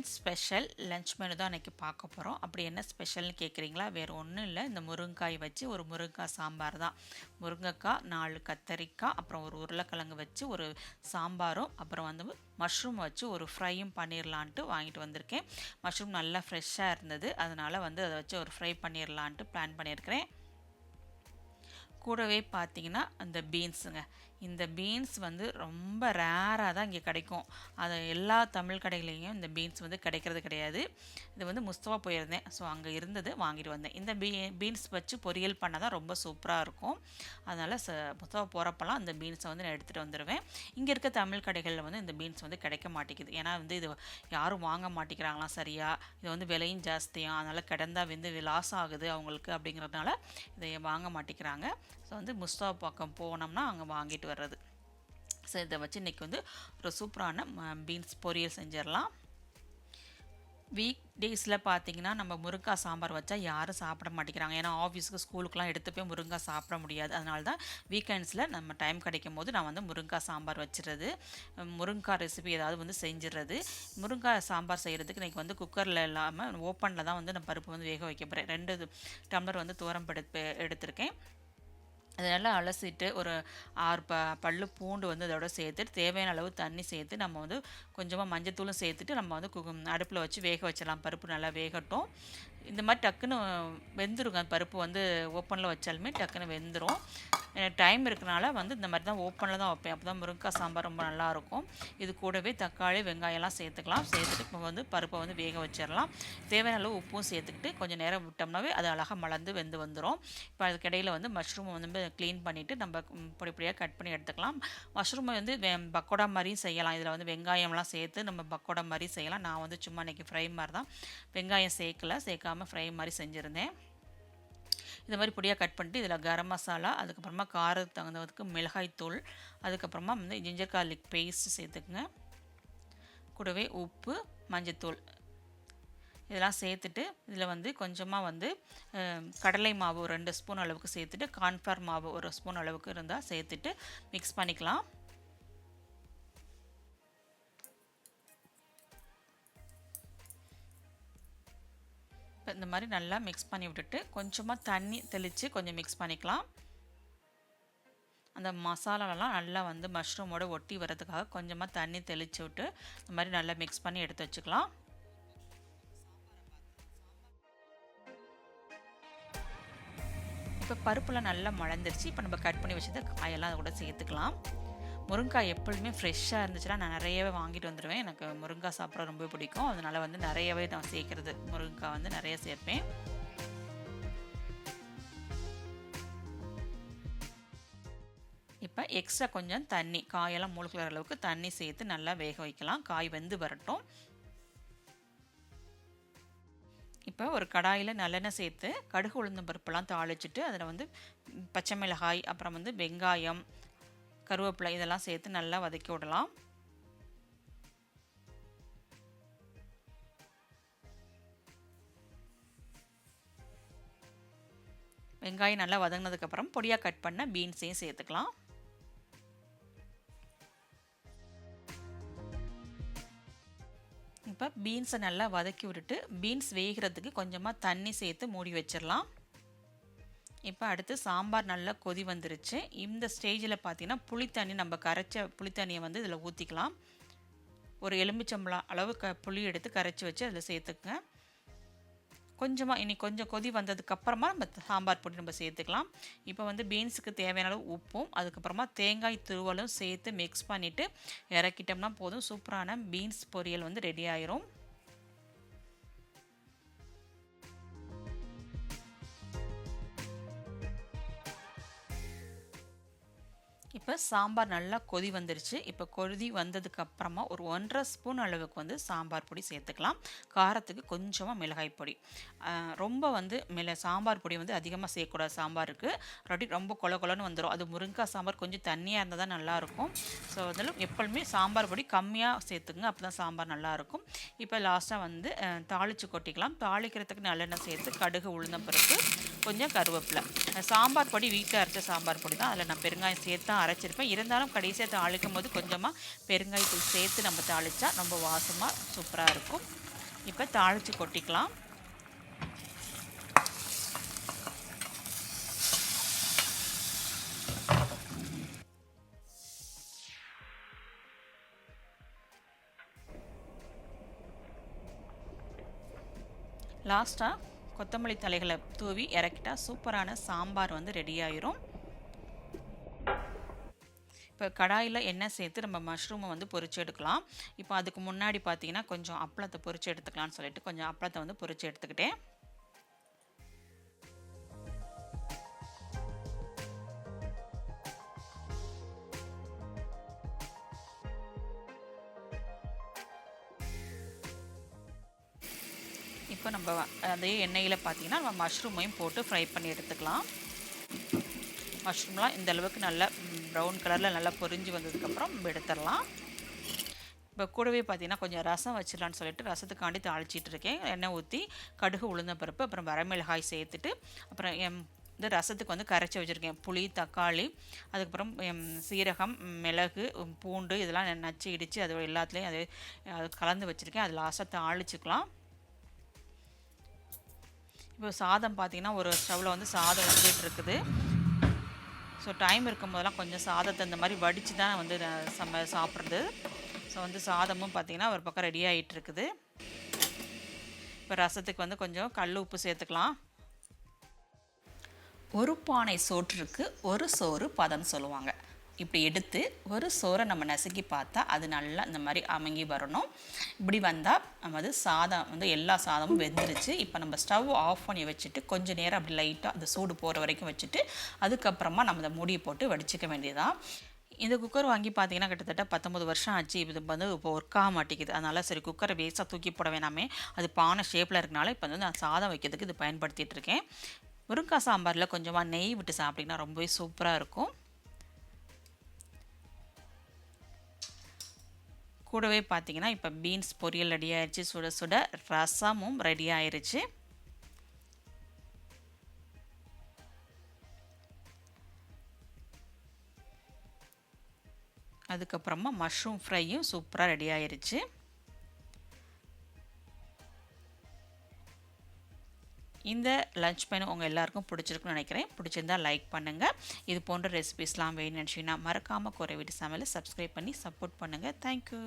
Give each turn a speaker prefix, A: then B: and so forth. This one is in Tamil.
A: வீக்கெண்ட் ஸ்பெஷல் லன்ச் மெனு தான் இன்றைக்கி பார்க்க போகிறோம். அப்படி என்ன ஸ்பெஷல்னு கேட்குறீங்களா? வேறு ஒன்றும் இல்லை, இந்த முருங்காய் வச்சு ஒரு முருங்காய் சாம்பார் தான். முருங்கைக்காய், 4 கத்தரிக்காய், அப்புறம் ஒரு உருளைக்கிழங்கு வச்சு ஒரு சாம்பாரும், அப்புறம் வந்து மஷ்ரூம் வச்சு ஒரு ஃப்ரையும் பண்ணிடலான்ட்டு வாங்கிட்டு வந்திருக்கேன். மஷ்ரூம் நல்லா ஃப்ரெஷ்ஷாக இருந்தது, அதனால் வந்து அதை வச்சு ஒரு ஃப்ரை பண்ணிடலான்ட்டு பிளான் பண்ணியிருக்கிறேன். கூடவே பார்த்தீங்கன்னா அந்த பீன்ஸுங்க, இந்த பீன்ஸ் வந்து ரொம்ப ரேராக தான் இங்கே கிடைக்கும். அது எல்லா தமிழ் கடைகளையும் இந்த பீன்ஸ் வந்து கிடைக்கிறது கிடையாது. இது வந்து முஸ்தபா போயிருந்தேன், ஸோ அங்கே இருந்தது வாங்கிட்டு வந்தேன். இந்த பீன்ஸ் வச்சு பொரியல் பண்ணால் தான் ரொம்ப சூப்பராக இருக்கும். அதனால் முஸ்தபா போகிறப்பெல்லாம் அந்த பீன்ஸை வந்து நான் எடுத்துகிட்டு வந்துடுவேன். இங்கே இருக்க தமிழ் கடைகளில் வந்து இந்த பீன்ஸ் வந்து கிடைக்க மாட்டேங்குது. ஏன்னா வந்து இது யாரும் வாங்க மாட்டேங்கிறாங்களாம் சரியாக. இது வந்து விலையும் ஜாஸ்தியாக, அதனால் கிடந்தால் வந்து லாஸ் ஆகுது அவங்களுக்கு அப்படிங்கிறதுனால இதை வாங்க மாட்டேங்கிறாங்க. ஸோ வந்து முஸ்தபா பக்கம் போனோம்னா அங்கே வாங்கிட்டு வர்றது. ஸோ இதை வச்சு இன்றைக்கி வந்து ஒரு சூப்பரான பீன்ஸ் பொரியல் செஞ்சிடலாம். வீக் டேஸில் பார்த்தீங்கன்னா நம்ம முருங்காய் சாம்பார் வச்சா யாரும் சாப்பிட மாட்டேங்கிறாங்க. ஏன்னா ஆஃபீஸுக்கு ஸ்கூலுக்குலாம் எடுத்து போய் முருங்காய் சாப்பிட முடியாது. அதனால தான் வீக்கெண்ட்ஸில் நம்ம டைம் கிடைக்கும் போது நான் வந்து முருங்காய் சாம்பார் வச்சுறது, முருங்காய் ரெசிபி ஏதாவது வந்து செஞ்சிடுறது. முருங்காய் சாம்பார் செய்கிறதுக்கு இன்றைக்கி வந்து குக்கரில் இல்லாமல் ஓப்பனில் தான் வந்து நான் பருப்பு வந்து வேக வைக்க போகிறேன். 2 டம்ளர் வந்து துவரம் பருப்பு எடுத்திருக்கேன். அதனால் அலசிட்டு ஒரு 6 பல்லு பூண்டு வந்து அதோட சேர்த்துட்டு தேவையான அளவு தண்ணி சேர்த்து நம்ம வந்து கொஞ்சமாக மஞ்சத்தூளும் சேர்த்துட்டு நம்ம வந்து அடுப்பில் வச்சு வேக வச்சிடலாம். பருப்பு நல்லா வேகட்டும். இந்த மாதிரி டக்குன்னு வெந்துருங்க. பருப்பு வந்து ஓப்பனில் வச்சாலுமே டக்குன்னு வெந்துடும். டைம் இருக்கனால வந்து இந்த மாதிரி தான் ஓப்பனில் தான் வைப்பேன். அப்போ தான் முருங்காய் சாம்பார் ரொம்ப நல்லாயிருக்கும். இது கூடவே தக்காளி, வெங்காயம்லாம் சேர்த்துக்கலாம். சேர்த்துட்டு இப்போ வந்து பருப்பை வந்து வேக வச்சிடலாம். தேவையான அளவு உப்பும் சேர்த்துக்கிட்டு கொஞ்சம் நேரம் விட்டோம்னாவே அது அழகாக மலர்ந்து வெந்து வந்துடும். இப்போ அதுக்கிடையில் வந்து மஷ்ரூமை வந்து க்ளீன் பண்ணிவிட்டு நம்ம பொடி பொடியாக கட் பண்ணி எடுத்துக்கலாம். மஷ்ரூமை வந்து பக்கோடா மாதிரியும் செய்யலாம். இதில் வந்து வெங்காயம்லாம் சேர்த்து நம்ம பக்கோடா மாதிரி செய்யலாம். நான் வந்து சும்மா இன்றைக்கி ஃப்ரை மாதிரி தான், வெங்காயம் சேர்க்காமல் ஃப்ரை மாதிரி செஞ்சுருந்தேன். இந்த மாதிரி பொடியாக கட் பண்ணிட்டு இதில் கரம் மசாலா, அதுக்கப்புறமா காரத்துக்கு தகுந்ததுக்கு மிளகாய்த்தூள், அதுக்கப்புறமா வந்து ஜிஞ்சர் கார்லிக் பேஸ்ட் சேர்த்துக்குங்க. கூடவே உப்பு, மஞ்சத்தூள் இதெல்லாம் சேர்த்துட்டு இதில் வந்து கொஞ்சமாக வந்து கடலை மாவு 2 ஸ்பூன் அளவுக்கு சேர்த்துட்டு, கார்ன்ஃப்ளவர் மாவு 1 ஸ்பூன் அளவுக்கு இருந்தால் சேர்த்துட்டு மிக்ஸ் பண்ணிக்கலாம். இப்போ இந்த மாதிரி நல்லா மிக்ஸ் பண்ணி விட்டுட்டு கொஞ்சமாக தண்ணி தெளித்து கொஞ்சம் மிக்ஸ் பண்ணிக்கலாம். அந்த மசாலாலாம் நல்லா வந்து மஷ்ரூமோட ஒட்டி வரதுக்காக கொஞ்சமாக தண்ணி தெளித்து விட்டு இந்த மாதிரி நல்லா மிக்ஸ் பண்ணி எடுத்து வச்சுக்கலாம். இப்போ பருப்புலாம் நல்லா மலர்ந்துருச்சு. இப்போ நம்ம கட் பண்ணி வச்சது காயெல்லாம் கூட சேர்த்துக்கலாம். முருங்காய் எப்பொழுதுமே ஃப்ரெஷ்ஷாக இருந்துச்சுன்னா நான் நிறையவே வாங்கிட்டு வந்துடுவேன். எனக்கு முருங்காய் சாப்பிட ரொம்ப பிடிக்கும். அதனால் வந்து நிறையவே நான் சேர்க்குறது, முருங்காய் வந்து நிறைய சேர்ப்பேன். இப்போ எக்ஸ்ட்ரா கொஞ்சம் தண்ணி, காயெல்லாம் மூழ்கிற அளவுக்கு தண்ணி சேர்த்து நல்லா வேக வைக்கலாம். காய் வெந்து வரட்டும். இப்போ ஒரு கடாயில் நல்லெண்ணெய் சேர்த்து கடுகு உளுந்தம் பருப்பெல்லாம் தாளிச்சிட்டு அதில் வந்து பச்சை மிளகாய், அப்புறம் வந்து வெங்காயம், கருவேப்பிலை இதெல்லாம் சேர்த்து நல்லா வதக்கி விடலாம். வெங்காயம் நல்லா வதங்கினதுக்கப்புறம் பொடியாக கட் பண்ண பீன்ஸையும் சேர்த்துக்கலாம். இப்போ பீன்ஸை நல்லா வதக்கி விட்டுட்டு பீன்ஸ் வேகிறதுக்கு கொஞ்சமாக தண்ணி சேர்த்து மூடி வச்சிடலாம். இப்போ அடுத்து சாம்பார் நல்லா கொதி வந்துருச்சு. இந்த ஸ்டேஜில் பார்த்தீங்கன்னா புளித்தண்ணி, நம்ம கரைச்ச புளித்தண்ணியை வந்து இதில் ஊற்றிக்கலாம். ஒரு எலுமிச்சம்பழம் அளவு புளி எடுத்து கரைச்சி வச்சு அதில் சேர்த்துக்குங்க. கொஞ்சமாக இனி கொஞ்சம் கொதி வந்ததுக்கப்புறமா நம்ம சாம்பார் பொடி நம்ம சேர்த்துக்கலாம். இப்போ வந்து பீன்ஸுக்கு தேவையான அளவு உப்பும், அதுக்கப்புறமா தேங்காய் துருவலும் சேர்த்து மிக்ஸ் பண்ணிவிட்டு இறக்கிட்டோம்னா போதும். சூப்பரான பீன்ஸ் பொரியல் வந்து ரெடி ஆயிரும். இப்போ சாம்பார் நல்லா கொதி வந்துருச்சு. இப்போ கொதி வந்ததுக்கப்புறமா ஒரு 1.5 ஸ்பூன் அளவுக்கு வந்து சாம்பார் பொடி சேர்த்துக்கலாம். காரத்துக்கு கொஞ்சமாக மிளகாய் பொடி. ரொம்ப வந்து சாம்பார் பொடி வந்து அதிகமாக சேர்க்கக்கூடாது சாம்பாருக்கு. ரொம்ப கொல கொலன்னு வந்துடும். அது முருங்காய் சாம்பார் கொஞ்சம் தண்ணியாக இருந்தால் தான் நல்லாயிருக்கும். ஸோ அதில் எப்பொழுதுமே சாம்பார் பொடி கம்மியாக சேர்த்துங்க, அப்போ தான் சாம்பார் நல்லாயிருக்கும். இப்போ லாஸ்ட்டாக வந்து தாளித்து கொட்டிக்கலாம். தாளிக்கிறதுக்கு நல்லெண்ணெய் சேர்த்து கடுகு, உளுந்தம் பருப்பு, கொஞ்சம் கருவேப்பிலை. சாம்பார் பொடி வீட்டில் அரைச்ச சாம்பார் பொடி தான், அதில் நான் பெருங்காயம் சேர்த்து அரைச்சிருப்பேன். இருந்தாலும் கடைசியாக தாளிக்கும் போது கொஞ்சமாக பெருங்காயத்தூள் சேர்த்து நம்ம தாளித்தா ரொம்ப வாசமாக சூப்பராக இருக்கும். இப்போ தாளித்து கொட்டிக்கலாம். லாஸ்ட்டாக கொத்தமல்லி தலைகளை தூவி இறக்கிட்டா சூப்பரான சாம்பார் வந்து ரெடி ஆயிரும். இப்போ கடாயில் எண்ணெய் சேர்த்து நம்ம மஷ்ரூமை வந்து பொரிச்சு எடுக்கலாம். இப்போ அதுக்கு முன்னாடி பார்த்தீங்கன்னா கொஞ்சம் அப்பளத்தை பொரிச்சு எடுத்துக்கலாம்னு சொல்லிட்டு கொஞ்சம் அப்பளத்தை வந்து பொரிச்சு எடுத்துக்கிட்டேன். இப்போ நம்ம அதே எண்ணெயில் பார்த்தீங்கன்னா நம்ம மஷ்ரூமையும் போட்டு ஃப்ரை பண்ணி எடுத்துக்கலாம். மஷ்ரூம்லாம் இந்த அளவுக்கு நல்லா ப்ரௌன் கலரில் நல்லா பொரிஞ்சு வந்ததுக்கப்புறம் நம்ம எடுத்துடலாம். இப்போ கூடவே பார்த்தீங்கன்னா கொஞ்சம் ரசம் வச்சிடலான்னு சொல்லிட்டு ரசத்துக்காண்டி தாளிச்சிட்டு இருக்கேன். எண்ணெய் ஊற்றி கடுகு உளுந்த பருப்பு அப்புறம் வரமிளகாய் சேர்த்துட்டு அப்புறம் இந்த ரசத்துக்கு வந்து கரைச்சி வச்சுருக்கேன் புளி தக்காளி அதுக்கப்புறம் சீரகம் மிளகு பூண்டு இதெல்லாம் நச்சு இடித்து அது எல்லாத்துலேயும் அது கலந்து வச்சுருக்கேன். அது லாஸ்ட்டாக தாளிச்சிக்கலாம். இப்போ சாதம் பார்த்திங்கன்னா ஒரு ஸ்டவ்வில் வந்து சாதம் வந்துட்டு இருக்குது. ஸோ டைம் இருக்கும்போதெல்லாம் கொஞ்சம் சாதத்தை இந்த மாதிரி வடித்து தான் வந்து சாப்பிட்றது. ஸோ வந்து சாதமும் பார்த்திங்கன்னா ஒரு பக்கம் ரெடி ஆகிட்டு இருக்குது. இப்போ ரசத்துக்கு வந்து கொஞ்சம் கல் உப்பு சேர்த்துக்கலாம். ஒரு பானை சோற்றுக்கு ஒரு சோறு பதம் சொல்லுவாங்க. இப்படி எடுத்து ஒரு சோறை நம்ம நசுக்கி பார்த்தா அது நல்லா இந்த மாதிரி அமுங்கி வரணும். இப்படி வந்தால் நம்ம வந்து சாதம் வந்து எல்லா சாதமும் வெந்துருச்சு. இப்போ நம்ம ஸ்டவ் ஆஃப் பண்ணி வச்சுட்டு கொஞ்சம் நேரம் அப்படி லைட்டாக அந்த சூடு போகிற வரைக்கும் வச்சுட்டு அதுக்கப்புறமா நம்ம இந்த மூடியை போட்டு வடிச்சிக்க வேண்டியதான். இந்த குக்கர் வாங்கி பார்த்தீங்கன்னா கிட்டத்தட்ட 19 வருஷம் ஆச்சு. இது வந்து இப்போ ஒர்க் ஆக மாட்டேங்குது. அதனால் சரி குக்கரை வேஸ்ட்டாக தூக்கி போட வேணாமே, அது பானை ஷேப்பில் இருக்கனால இப்போ வந்து நான் சாதம் வைக்கிறதுக்கு இது பயன்படுத்திகிட்டு இருக்கேன். முருங்கைக்காய் சாம்பாரில் கொஞ்சமாக நெய் விட்டு சாப்பிட்டிங்கன்னா ரொம்பவே சூப்பராக இருக்கும். கூடவே பார்த்தீங்கன்னா இப்போ பீன்ஸ் பொரியல் ரெடி ஆயிடுச்சு. சுட சுட ரசமும் ரெடி ஆயிடுச்சு. அதுக்கப்புறமா மஷ்ரூம் ஃப்ரையும் சூப்பராக ரெடி ஆயிடுச்சு. இந்த லஞ்ச் மெனு உங்கள் எல்லாருக்கும் பிடிச்சிருக்குன்னு நினைக்கிறேன். பிடிச்சிருந்தா லைக் பண்ணுங்கள். இது போன்ற ரெசிபிஸ்லாம் வேணும்னு நினச்சிங்கன்னா மறக்காமல் குறை வீட்டு சமையலை சப்ஸ்கிரைப் பண்ணி சப்போர்ட் பண்ணுங்கள். தேங்க்யூ.